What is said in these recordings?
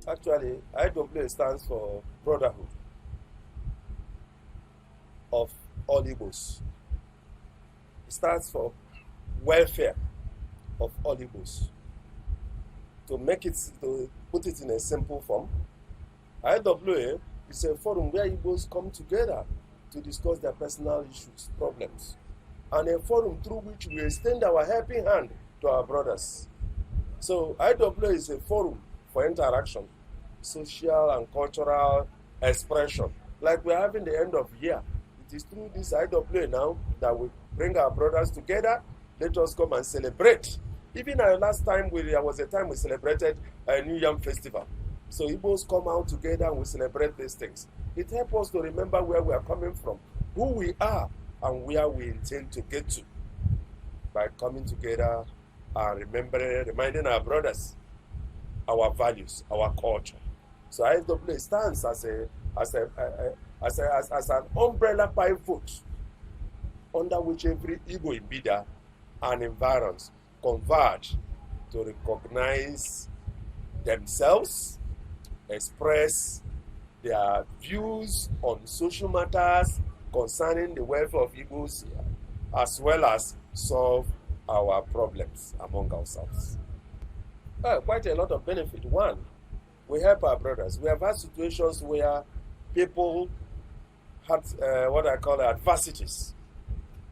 Actually, IWA stands for Brotherhood of all Igbos. It stands for welfare of all Igbos. To put it in a simple form, IWA is a forum where Igbos come together to discuss their personal issues, problems, and a forum through which we extend our helping hand to our brothers. So IWA is a forum for interaction, social and cultural expression. Like we're having the end of year, it is through this IWA now that we bring our brothers together. Let us come and celebrate. Even last time, there was a time we celebrated a New Yam festival. So Igbos come out together and we celebrate these things. It helps us to remember where we are coming from, who we are, and where we intend to get to by coming together and reminding our brothers our values, our culture. So IWA stands as an umbrella pivot under which every Igbo in Bida and environs converge to recognize themselves, express their views on social matters concerning the welfare of Igbos, as well as solve our problems among ourselves. Quite a lot of benefit. One, we help our brothers. We have had situations where people had what I call adversities,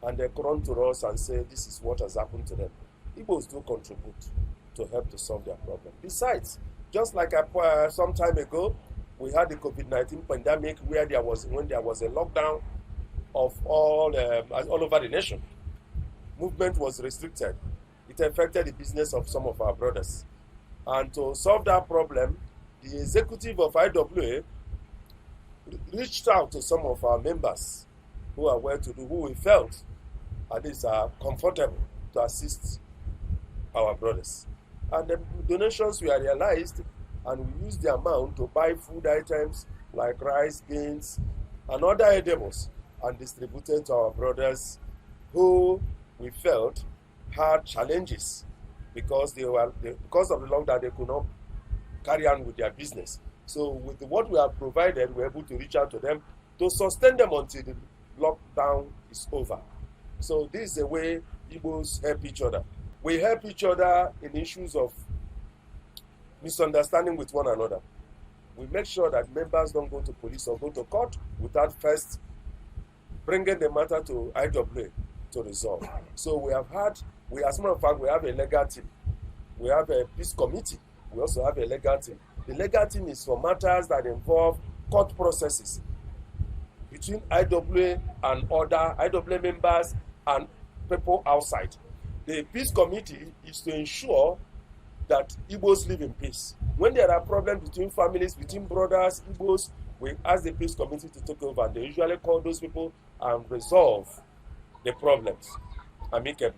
and they come to us and say, this is what has happened to them. Igbos do contribute to help to solve their problem. Besides, just like some time ago, we had the COVID-19 pandemic when there was a lockdown of all over the nation. Movement was restricted. It affected the business of some of our brothers. And to solve that problem, the executive of IWA reached out to some of our members who are well-to-do, who we felt at least are comfortable to assist our brothers. And the donations were realized, and we used the amount to buy food items like rice, beans, and other edibles, and distributed to our brothers who we felt had challenges because because of the lockdown, they could not carry on with their business. So with what we have provided, we're able to reach out to them to sustain them until the lockdown is over. So this is the way Igbos help each other. We help each other in issues of misunderstanding with one another. We make sure that members don't go to police or go to court without first bringing the matter to IWA to resolve. So as a matter of fact, we have a legal team. We have a peace committee. We also have a legal team. The legal team is for matters that involve court processes between IWA and other IWA members and people outside. The peace committee is to ensure that Igbos live in peace. When there are problems between families, between brothers, Igbos, we ask the peace committee to take over. They usually call those people and resolve the problems amicably.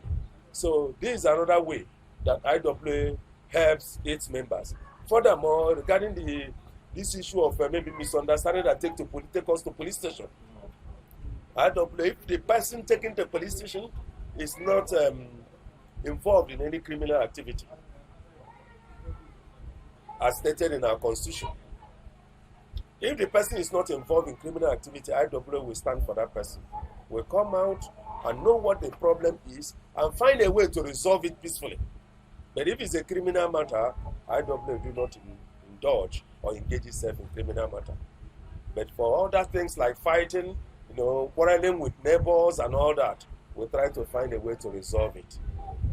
So this is another way that IWA helps its members. Furthermore, regarding this issue of maybe misunderstanding that take us to police station, IWA, if the person taken to police station is not involved in any criminal activity, as stated in our constitution, if the person is not involved in criminal activity, IWA will stand for that person. We'll come out and know what the problem is and find a way to resolve it peacefully. But if it's a criminal matter, IWA do not indulge or engage itself in criminal matter. But for other things like fighting, quarreling with neighbors and all that, we try to find a way to resolve it.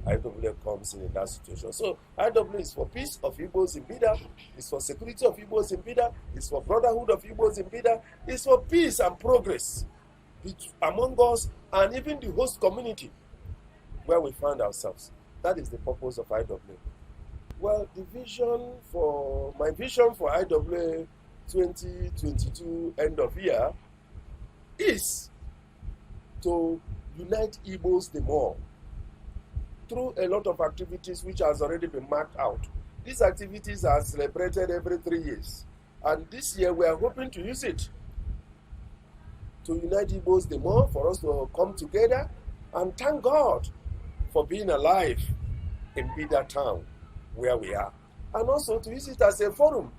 IWA comes in that situation. So IWA is for peace of Igbos in Bida, it's for security of Igbos in Bida, it's for brotherhood of Igbos in Bida, it's for peace and progress among us and even the host community where we find ourselves. That is the purpose of IWA. Well, my vision for IWA 2022 end of year is to unite Igbos the more through a lot of activities which has already been marked out. These activities are celebrated every 3 years. And this year we are hoping to use it to unite Igbos the more, for us to come together and thank God for being alive in Bida town where we are. And also to use it as a forum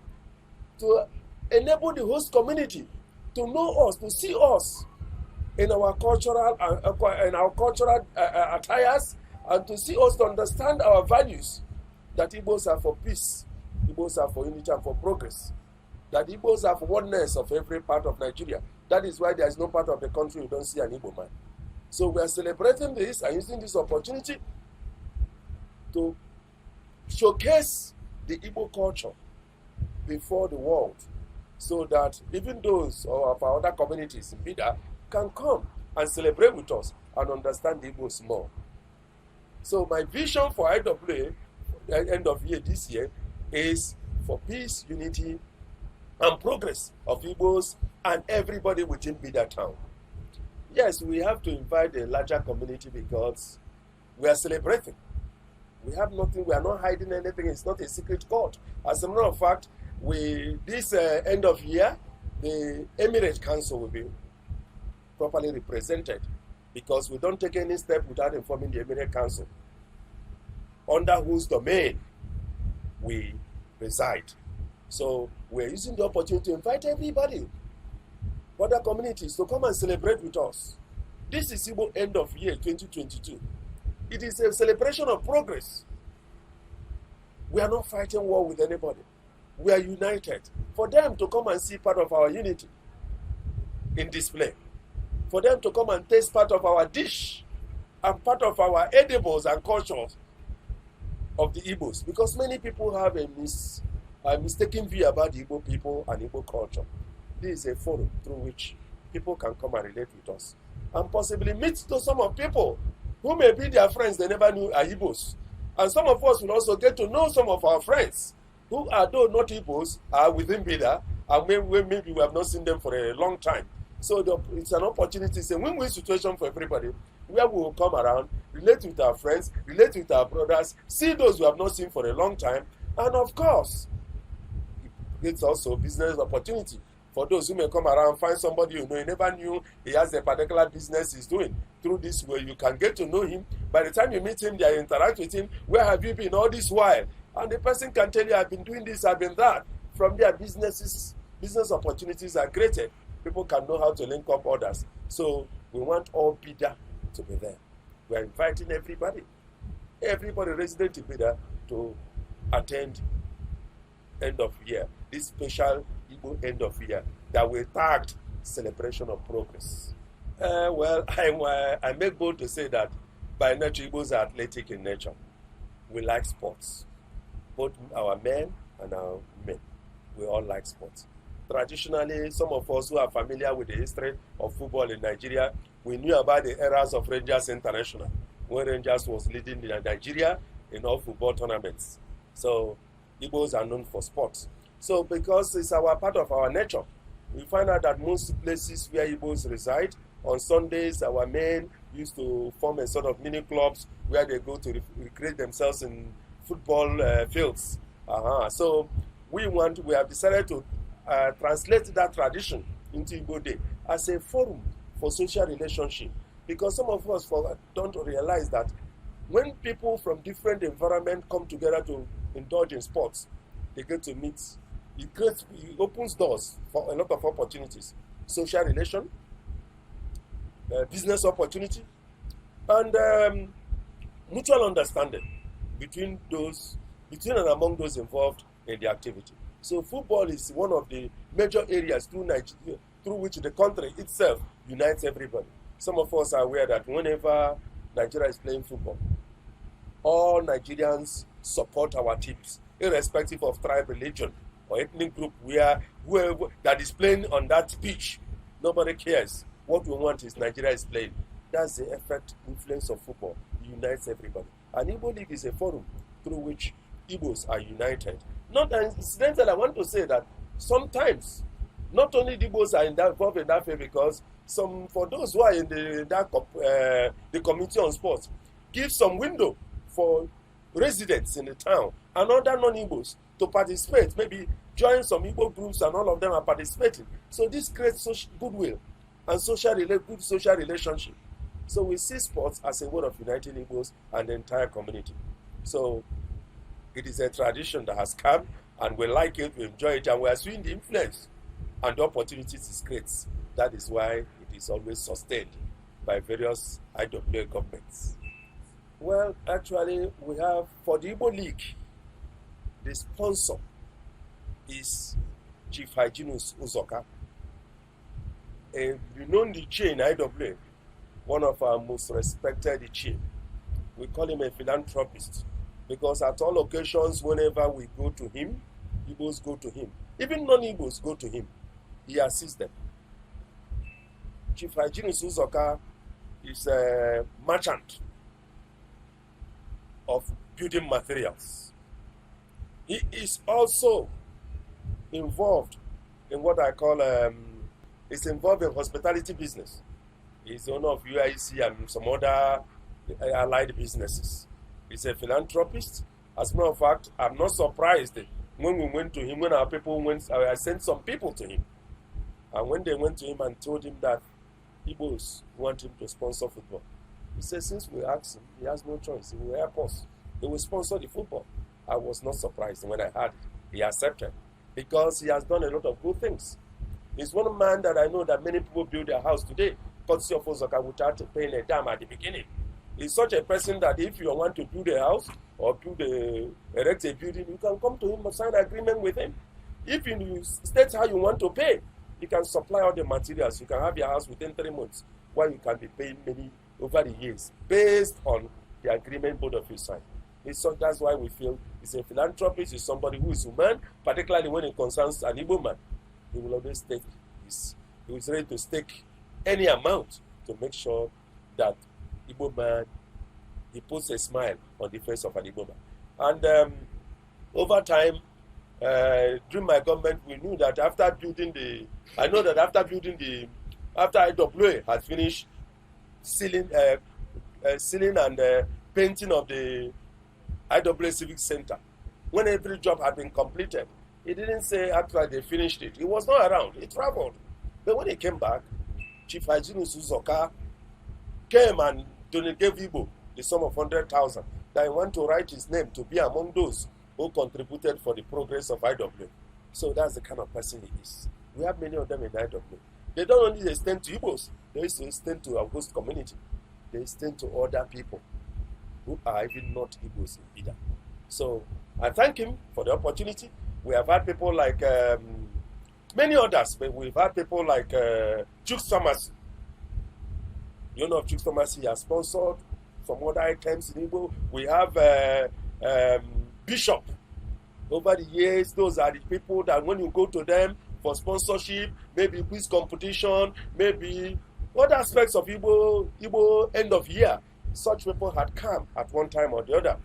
to enable the host community to know us, to see us in our cultural attires, and to see us, to understand our values, that Igbos are for peace, Igbos are for unity and for progress, that Igbos are for oneness of every part of Nigeria. That is why there is no part of the country you don't see an Igbo man. So we are celebrating this and using this opportunity to showcase the Igbo culture before the world, so that even those of our other communities in Bida can come and celebrate with us and understand the Igbos more. So my vision for IWA end of year this year is for peace, unity, and progress of Igbos and everybody within Bida town. Yes, we have to invite a larger community because we are celebrating. We have nothing, we are not hiding anything, it's not a secret court. As a matter of fact, this end of year, the Emirate Council will be properly represented, because we don't take any step without informing the Emirate Council, under whose domain we reside. So we're using the opportunity to invite everybody, other communities, to come and celebrate with us. This is Igbo end of year 2022. It is a celebration of progress. We are not fighting war with anybody. We are united. For them to come and see part of our unity in display, for them to come and taste part of our dish and part of our edibles and cultures of the Igbos, because many people have a mistaken view about the Igbo people and Igbo culture. This is a forum through which people can come and relate with us and possibly meet to some of people who may be their friends they never knew are Igbos. And some of us will also get to know some of our friends who are, though not Igbos, are within Bida, and maybe we have not seen them for a long time. So it's an opportunity, it's a win-win situation for everybody, where we will come around, relate with our friends, relate with our brothers, see those we have not seen for a long time, and of course, it's also business opportunity for those who may come around, find somebody you never knew he has a particular business he's doing. Through this way, you can get to know him. By the time you meet him, you interact with him. Where have you been all this while? And the person can tell you, I've been doing this, I've been that. From there, business opportunities are created. People can know how to link up others. So we want all Bida to be there. We are inviting everybody resident in Bida, to attend end of year, this special Igbo end of year that we tagged celebration of progress. Well, I make bold to say that by nature, Igbos are athletic in nature. We like sports. Both our men and our women, we all like sports. Traditionally, some of us who are familiar with the history of football in Nigeria, we knew about the eras of Rangers International, when Rangers was leading Nigeria in all football tournaments. So Igbos are known for sports. So because it's part of our nature, we find out that most places where Igbos reside, on Sundays, our men used to form a sort of mini clubs where they go to recreate themselves in football fields. So we have decided to translate that tradition into Igbo Day as a forum for social relationship. Because some of us don't realize that when people from different environments come together to indulge in sports, they get to meet. It opens doors for a lot of opportunities. Social relation, business opportunity, and mutual understanding between and among those involved in the activity. So football is one of the major areas through which the country itself unites everybody. Some of us are aware that whenever Nigeria is playing football, all Nigerians support our teams, irrespective of tribe, religion, or ethnic group, whoever that is playing on that pitch. Nobody cares. What we want is Nigeria is playing. That's the influence of football. It unites everybody. And Igbo League is a forum through which Igbos are united. Not incidental, I want to say that sometimes, not only the Igbos are involved in that way, because for those who are in the committee on sports, give some window for residents in the town and other non-Igbos to participate, maybe join some Igbo groups, and all of them are participating. So this creates goodwill and good social relationship. So we see sports as a way of uniting Igbos and the entire community. So it is a tradition that has come, and we like it, we enjoy it, and we are seeing the influence and the opportunities is great. That is why it is always sustained by various IWA governments. Well, actually, we have, for the Igbo League, the sponsor is Chief Hyginus Uzoka, a renowned Ichie in IWA, one of our most respected Ichie. We call him a philanthropist because at all occasions, whenever we go to him, Igbos go to him. Even non-Igbos go to him. He assists them. Chief Hyginus Uzoka is a merchant of building materials. He is also involved in what I call, is involved in hospitality business. He's the owner of UIC and some other allied businesses. He's a philanthropist. As a matter of fact, I'm not surprised when we went to him, when our people went, I sent some people to him. And when they went to him and told him that Igbos want him to sponsor football, he said, since we asked him, he has no choice. He will help us. He will sponsor the football. I was not surprised when I heard he accepted, because he has done a lot of good things. He's one man that I know that many people build their house today, courtesy of Uzoka, without paying a dime at the beginning. He's such a person that if you want to build a house or erect a building, you can come to him and sign an agreement with him. If you state how you want to pay, you can supply all the materials. You can have your house within 3 months, while you can be paying many over the years, based on the agreement both of you sign. So that's why we feel he's a philanthropist, he's somebody who is human, particularly when it concerns an Igbo man. He will always take he is ready to stake any amount to make sure that Igbo man, he puts a smile on the face of an Igbo man. And over time, during my government, we knew that after IWA had finished sealing and painting of the IWA Civic Center, when every job had been completed, he didn't say after they finished it. He was not around. He traveled. But when he came back, Chief Hyginus Uzoka came and gave Igbo the sum of 100,000 that he want to write his name to be among those who contributed for the progress of IWA. So that's the kind of person he is. We have many of them in IWA. They don't only extend to Igbos, they also extend to our host community. They extend to other people who are even not Igbos in Bida. So I thank him for the opportunity. We have had people like many others, but we've had people like Chuk Thomas. You know of Chuk Thomas, he has sponsored some other items in Igbo. We have Bishop. Over the years, those are the people that when you go to them for sponsorship, maybe quiz competition, maybe other aspects of Igbo end of year, such people had come at one time or the other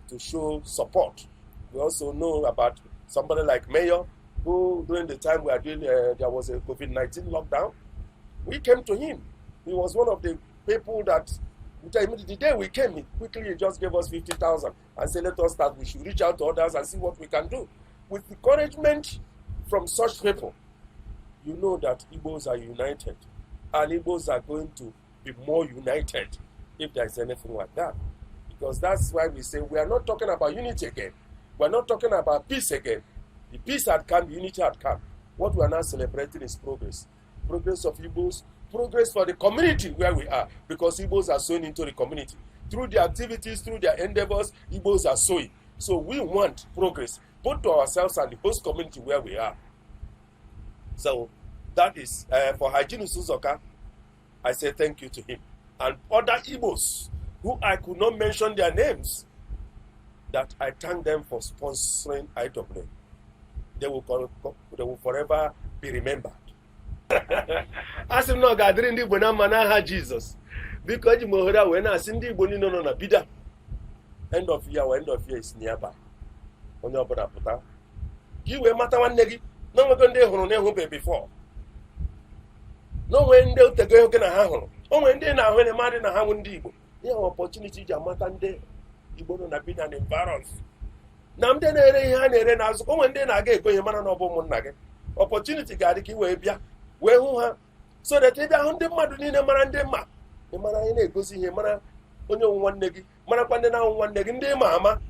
to show support. We also know about somebody like Mayor, who during the time we are doing, there was a COVID-19 lockdown. We came to him. He was one of the people that, the day we came, he quickly just gave us 50,000 and said, let us start. We should reach out to others and see what we can do. With encouragement from such people, you know that Igbos are united. And Igbos are going to be more united if there's anything like that. Because that's why we say we are not talking about unity again. We're not talking about peace again. The peace had come, the unity had come. What we are now celebrating is progress. Progress of Igbos, progress for the community where we are. Because Igbos are sowing into the community. Through their activities, through their endeavors, Igbos are sowing. So we want progress, both to ourselves and the host community where we are. So that is, for Hyginus Uzoka, I say thank you to him. And other Igbos, who I could not mention their names, that I thank them for sponsoring IWA. They will forever be remembered. As you know, God didn't do na Jesus. Because you know when I send the boni no na Bida. End of year is nearby. On your brother puta. You will matter one negi. No one day who before. No when they'll take you can have. Oh, when they now when a man in a Hamundigo. You have opportunity to Matande. Igbo na Bida and environs. Namden ere na azu when they na get going man no bo nage. Opportunity ga diki we bia. We hu ha. So that they are 100 madu ni na mara ndema. E mara ina egosi ihe mara onye nwanne gi. Mara kwande na nwanne gi ndi ma ama.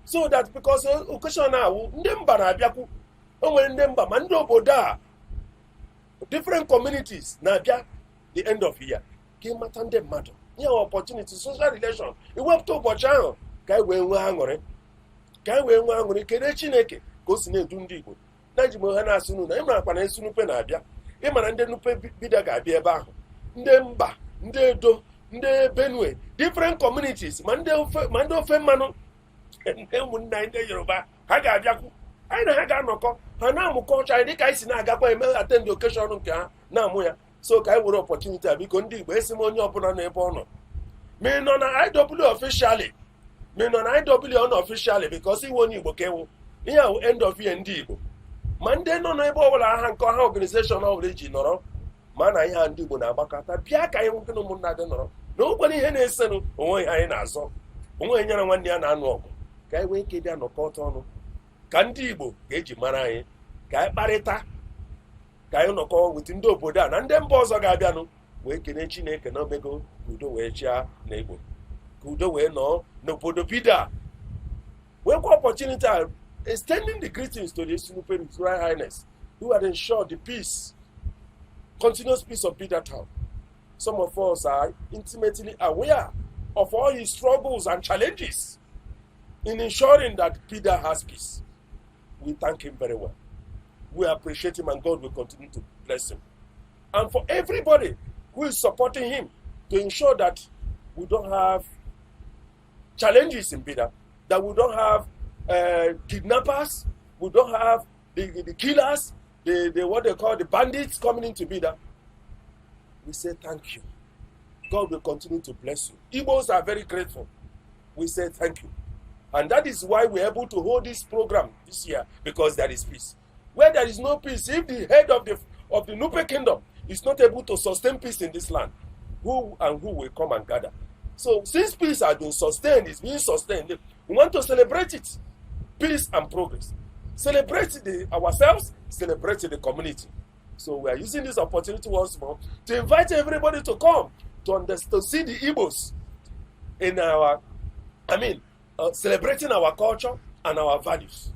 So that because occasion now, ndị mba na-abịakwu, o nwere ndị mba ma ndị obodo a, different communities na-abịa the end of year. Ka ịmata ndị mmadụ, nye opportunity, social relation, iwepụta ụbọchị ahụ ka anyị wee nwee aṅụrị, ka anyị wee nwee aṅụrị kere Chineke ka o si na-edu ndị Igbo. Na ji m ha na-asụ n'ụlọ, ịmarakwa na esi nupe na-abịa, ịmara ndị nupe Bida ga-abịa ebe ahụ, ndị mba, ndị Edo, ndị Benue, different communities, ma ndị ofe mmanụ, ndị ụmụnne anyị ndị Yoruba, ha ga-abịakwu, anyị na ha ga-anọkọ, ha na-amụkọ ọcha anyị dịka anyị si na-agakwa eme attend occasion nke ha na-amụ ya. So ka anyị were opportunity a, biko ndị Igbo, esi m onye ọbụla n'ebe ọ nọ, ma ị nọ na IW officially, ma ị nọ na IW unofficially, because iwe onye Igbo ka ewu ihe ahụ end of year ndị Igbo, ma ndị nọ n'ebe ọbụla aha nke ọha organization ọbụla iji nọrọ, ma na ihe a ndị Igbo na-agbakọta bịa ka anyị nwoke na ụmụnna dị nọrọ na ụgbọna ihe na-esenụ onwe ihe anyị na-azọ, onwe nyere nwanne ya na-anụ ọgụ, ka anyị wee ike bịa nọkọta ọnụ, ka ndị Igbo ga-eji mara anyị, ka anyị kparịta, ka anyị nọkọ wit ndị obodo a na ndị mba ọzọ ga-abịanụ, wee kene Chineke na omego ka udo wee chịa na Igbo, ka udo wee nọ n'obodo Bida. Wekwa opportunity extending the greetings to the His Royal Highness, who had ensured the peace, continuous peace of Bida town. Some of us are intimately aware of all his struggles and challenges in ensuring that Bida has peace. We thank him very well. We appreciate him, and God will continue to bless him. And for everybody who is supporting him to ensure that we don't have challenges in Bida, that we don't have kidnappers, we don't have the killers, the what they call the bandits coming into Bida. We say thank you. God will continue to bless you. Igbos are very grateful. We say thank you. And that is why we're able to hold this program this year, because there is peace. Where there is no peace, if the head of the Nupe kingdom is not able to sustain peace in this land, who will come and gather? So since peace has been sustained, it's being sustained, we want to celebrate it. Peace and progress. Celebrate ourselves, celebrate the community. So we are using this opportunity once more to invite everybody to come to see the Igbos in our, celebrating our culture and our values,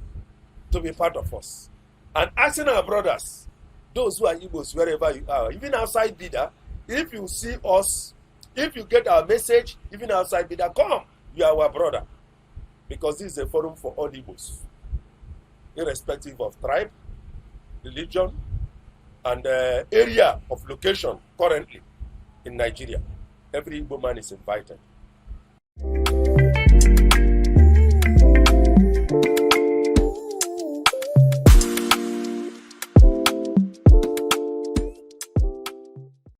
to be part of us. And asking our brothers, those who are Igbos, wherever you are, even outside Bida, if you see us, if you get our message, even outside Bida, come, you are our brother. Because this is a forum for all Igbos, irrespective of tribe, religion, and area of location currently in Nigeria. Every Igbo man is invited.